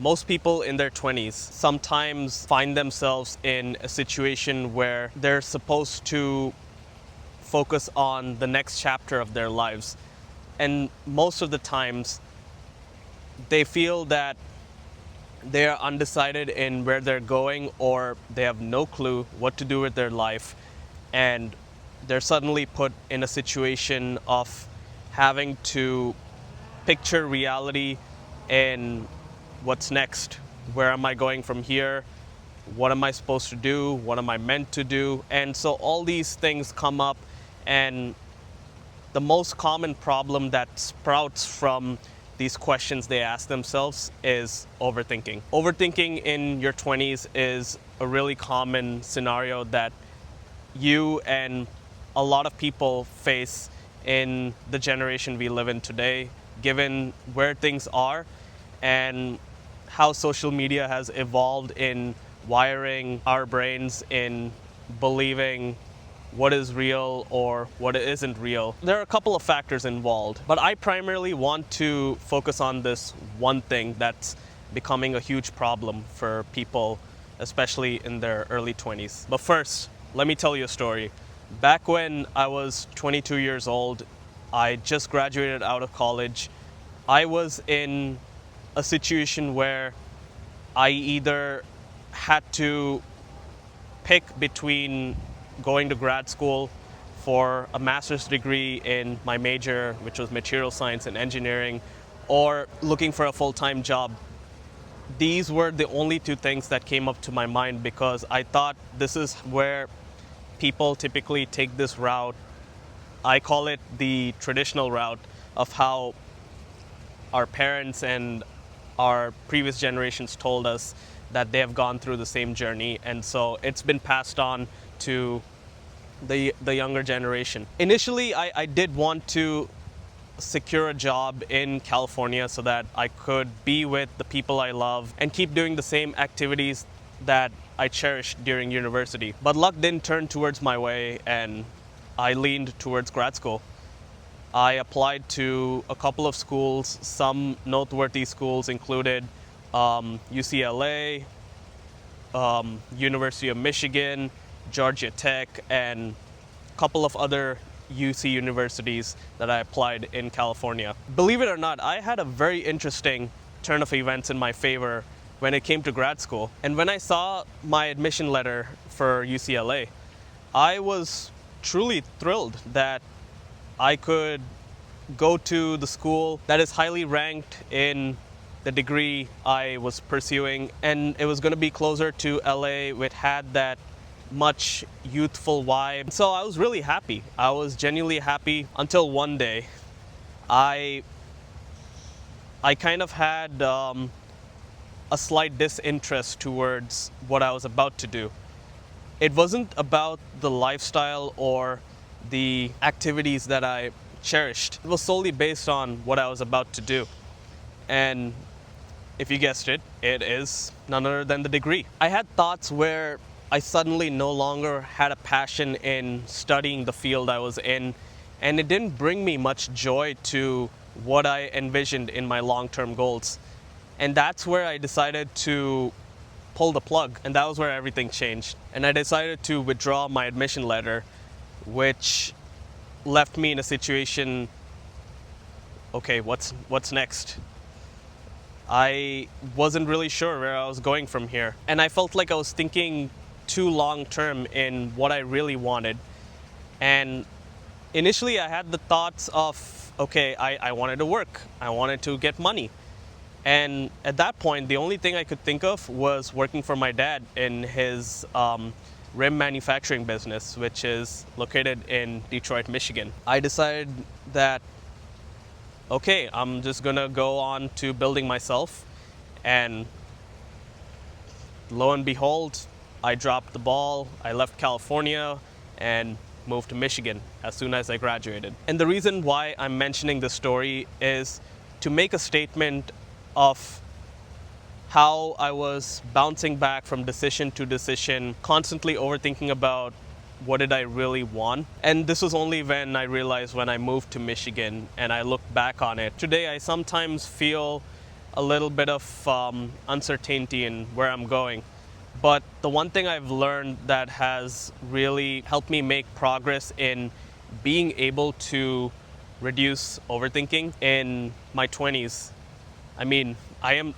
Most people in their 20s sometimes find themselves in a situation where they're supposed to focus on the next chapter of their lives. And most of the times, they feel that they are undecided in where they're going, or they have no clue what to do with their life. And they're suddenly put in a situation of having to picture reality and what's next. Where am I going from here? What am I supposed to do? What am I meant to do? And so all these things come up, and the most common problem that sprouts from these questions they ask themselves is overthinking. Overthinking in your 20s is a really common scenario that you and a lot of people face in the generation we live in today, given where things are and how social media has evolved in wiring our brains in believing what is real or what isn't real. There are a couple of factors involved, but I primarily want to focus on this one thing that's becoming a huge problem for people, especially in their early 20s. But first, let me tell you a story. Back when I was 22 years old, I just graduated out of college. I was in a situation where I either had to pick between going to grad school for a master's degree in my major, which was material science and engineering, or looking for a full-time job. These were the only two things that came up to my mind because I thought this is where people typically take this route. I call it the traditional route of how our parents and our previous generations told us that they have gone through the same journey, and so it's been passed on to the younger generation. Initially, I did want to secure a job in California so that I could be with the people I love and keep doing the same activities that I cherished during university. But luck didn't turn towards my way, and I leaned towards grad school. I applied to a couple of schools. Some noteworthy schools included UCLA, University of Michigan, Georgia Tech, and a couple of other UC universities that I applied in California. Believe it or not, I had a very interesting turn of events in my favor when it came to grad school. And when I saw my admission letter for UCLA, I was truly thrilled that I could go to the school that is highly ranked in the degree I was pursuing, and it was going to be closer to LA, which had that much youthful vibe. So I was really happy. I was genuinely happy until one day I kind of had a slight disinterest towards what I was about to do. It wasn't about the lifestyle or the activities that I cherished. It was solely based on what I was about to do. And if you guessed it, it is none other than the degree. I had thoughts where I suddenly no longer had a passion in studying the field I was in, and it didn't bring me much joy to what I envisioned in my long-term goals. And that's where I decided to pull the plug, and that was where everything changed. And I decided to withdraw my admission letter, which left me in a situation, okay, what's next? I wasn't really sure where I was going from here. And I felt like I was thinking too long term in what I really wanted. And initially I had the thoughts of, okay, I wanted to work. I wanted to get money. And at that point, the only thing I could think of was working for my dad in his rim manufacturing business, which is located in Detroit, Michigan. I decided that, okay, I'm just gonna go on to building myself, and lo and behold, I dropped the ball. I left California and moved to Michigan as soon as I graduated. And the reason why I'm mentioning this story is to make a statement of how I was bouncing back from decision to decision, constantly overthinking about what did I really want. And this was only when I realized when I moved to Michigan and I looked back on it. Today I sometimes feel a little bit of uncertainty in where I'm going. But the one thing I've learned that has really helped me make progress in being able to reduce overthinking in my 20s. I mean, I'm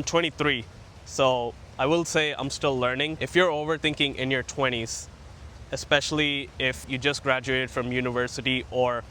23, so I will say I'm still learning. If you're overthinking in your 20s, especially if you just graduated from university or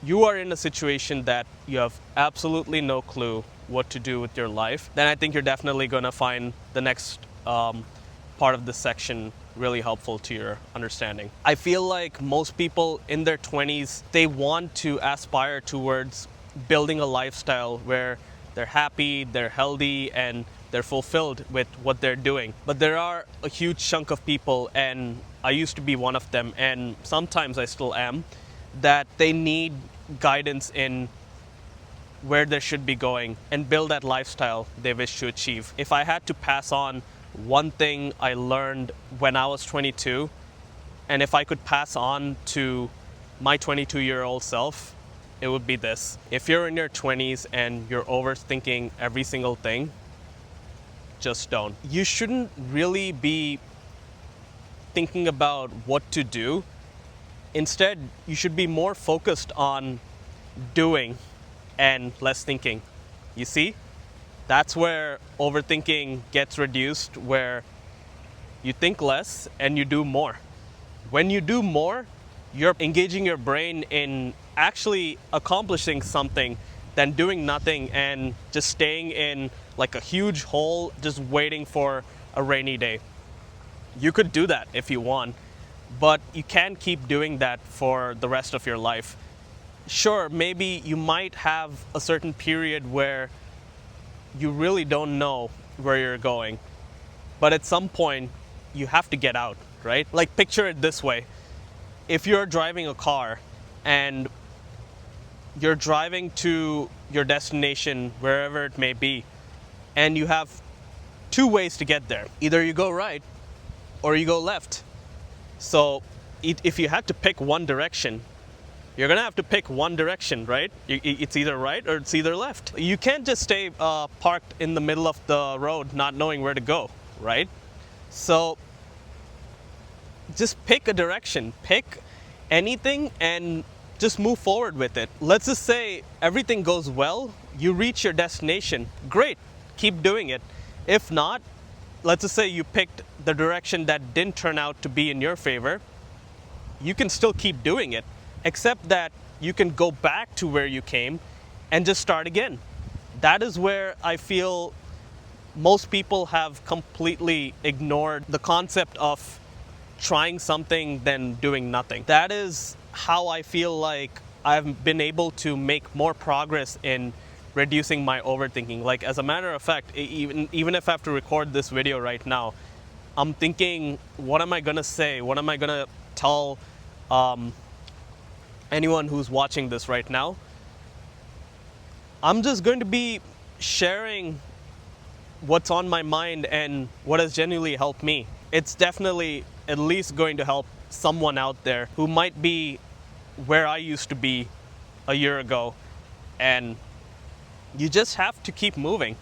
you are in a situation that you have absolutely no clue what to do with your life, then I think you're definitely going to find the next part of this section really helpful to your understanding. I feel like most people in their 20s, they want to aspire towards building a lifestyle where they're happy, they're healthy, and they're fulfilled with what they're doing. But there are a huge chunk of people, and I used to be one of them, and sometimes I still am, that they need guidance in where they should be going and build that lifestyle they wish to achieve. If I had to pass on one thing I learned when I was 22, and if I could pass on to my 22-year-old self, it would be this. If you're in your 20s and you're overthinking every single thing, just don't. You shouldn't really be thinking about what to do. Instead, you should be more focused on doing and less thinking. You see? That's where overthinking gets reduced, where you think less and you do more. When you do more, you're engaging your brain in actually accomplishing something than doing nothing and just staying in like a huge hole, just waiting for a rainy day. You could do that if you want, but you can't keep doing that for the rest of your life. Sure, maybe you might have a certain period where you really don't know where you're going, but at some point you have to get out, right? Like, picture it this way. If you're driving a car and you're driving to your destination, wherever it may be, and you have two ways to get there. Either you go right or you go left. So if you had to pick one direction, you're gonna have to pick one direction, right? It's either right or it's either left. You can't just stay parked in the middle of the road not knowing where to go, right? So just pick a direction, pick anything and just move forward with it. Let's just say everything goes well, you reach your destination, great, keep doing it. If not, let's just say you picked the direction that didn't turn out to be in your favor, you can still keep doing it, except that you can go back to where you came and just start again. That is where I feel most people have completely ignored the concept of trying something then doing nothing. That is how I feel like I've been able to make more progress in reducing my overthinking. Like, as a matter of fact, even if I have to record this video right now, I'm thinking, what am I gonna say? What am I gonna tell anyone who's watching this right now? I'm just going to be sharing what's on my mind and what has genuinely helped me. It's definitely at least going to help someone out there who might be where I used to be a year ago. And you just have to keep moving.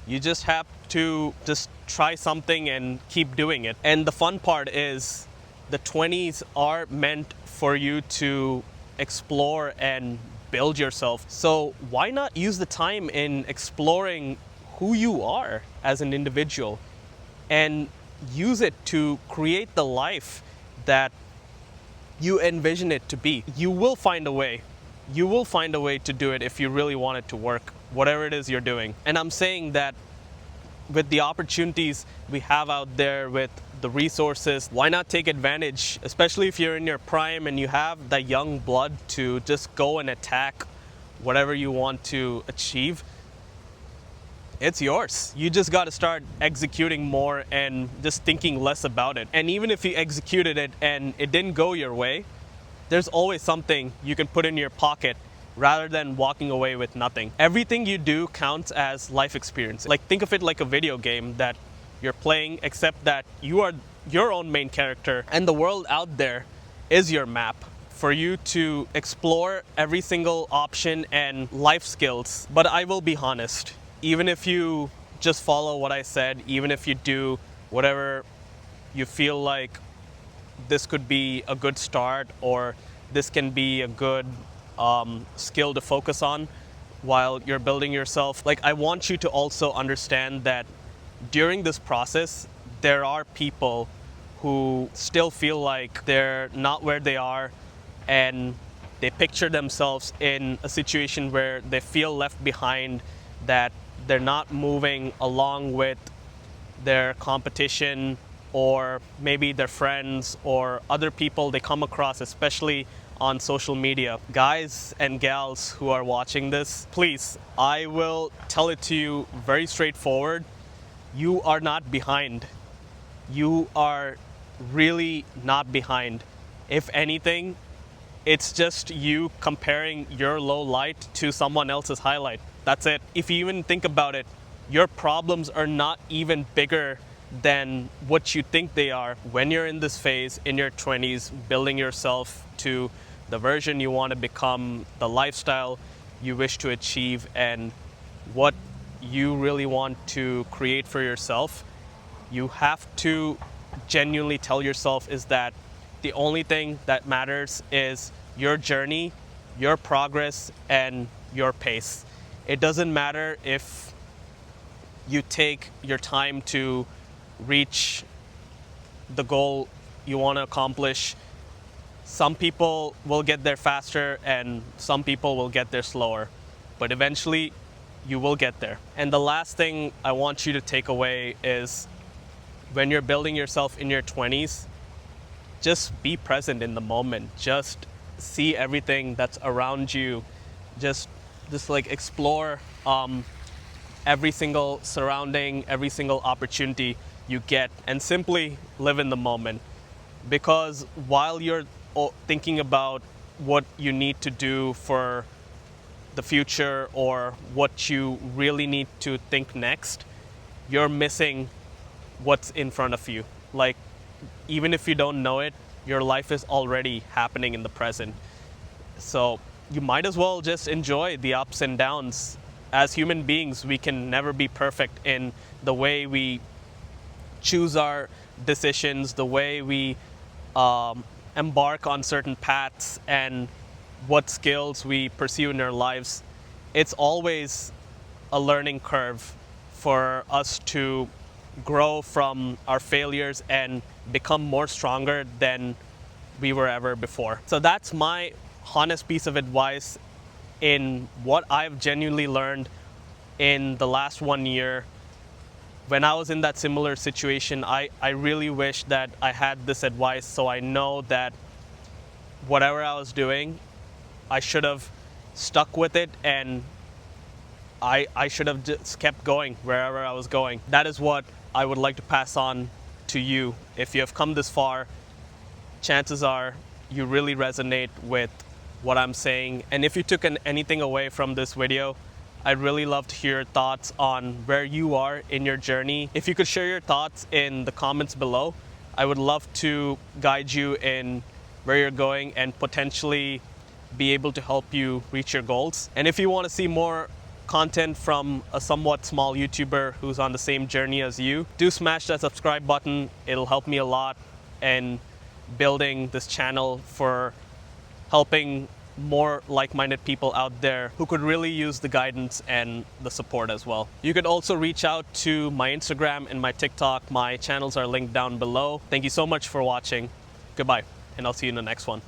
You just have to just try something and keep doing it. And the fun part is the 20s are meant for you to explore and build yourself. So why not use the time in exploring who you are as an individual and use it to create the life that you envision it to be? You will find a way. You will find a way to do it if you really want it to work, whatever it is you're doing. And I'm saying that with the opportunities we have out there, with the resources, why not take advantage, especially if you're in your prime and you have that young blood to just go and attack whatever you want to achieve. It's yours. You just got to start executing more and just thinking less about it. And even if you executed it and it didn't go your way, there's always something you can put in your pocket rather than walking away with nothing. Everything you do counts as life experience. Like, think of it like a video game that you're playing, except that you are your own main character and the world out there is your map for you to explore every single option and life skills. But I will be honest, even if you just follow what I said, even if you do whatever you feel like this could be a good start, or this can be a good skill to focus on while you're building yourself. Like, I want you to also understand that during this process, there are people who still feel like they're not where they are, and they picture themselves in a situation where they feel left behind, that they're not moving along with their competition, or maybe their friends or other people they come across, especially on social media. Guys and gals who are watching this, please, I will tell it to you very straightforward. You are not behind. You are really not behind. If anything, it's just you comparing your low light to someone else's highlight. That's it. If you even think about it, your problems are not even bigger than what you think they are when you're in this phase in your 20s, building yourself to the version you want to become, the lifestyle you wish to achieve, and what you really want to create for yourself. You have to genuinely tell yourself is that the only thing that matters is your journey, your progress, and your pace. It doesn't matter if you take your time to reach the goal you want to accomplish. Some people will get there faster and some people will get there slower, but eventually you will get there. And the last thing I want you to take away is, when you're building yourself in your 20s, just be present in the moment. Just see everything that's around you. Just like explore every single surrounding, every single opportunity you get, and simply live in the moment. Because while you're thinking about what you need to do for the future, or what you really need to think next, you're missing what's in front of you. Like, even if you don't know it, your life is already happening in the present. So you might as well just enjoy the ups and downs. As human beings, we can never be perfect in the way we choose our decisions, the way we embark on certain paths, and what skills we pursue in our lives. It's always a learning curve for us to grow from our failures and become more stronger than we were ever before. So that's my honest piece of advice in what I've genuinely learned in the last 1 year. When I was in that similar situation, I really wish that I had this advice, so I know that whatever I was doing, I should have stuck with it, and I should have just kept going wherever I was going. That is what I would like to pass on to you. If you have come this far, chances are you really resonate with what I'm saying. And if you took anything away from this video, I'd really love to hear your thoughts on where you are in your journey. If you could share your thoughts in the comments below, I would love to guide you in where you're going and potentially be able to help you reach your goals. And if you want to see more content from a somewhat small YouTuber who's on the same journey as you, do smash that subscribe button. It'll help me a lot in building this channel, for helping more like-minded people out there who could really use the guidance and the support as well. You could also reach out to my Instagram and my TikTok. My channels are linked down below. Thank you so much for watching. Goodbye, and I'll see you in the next one.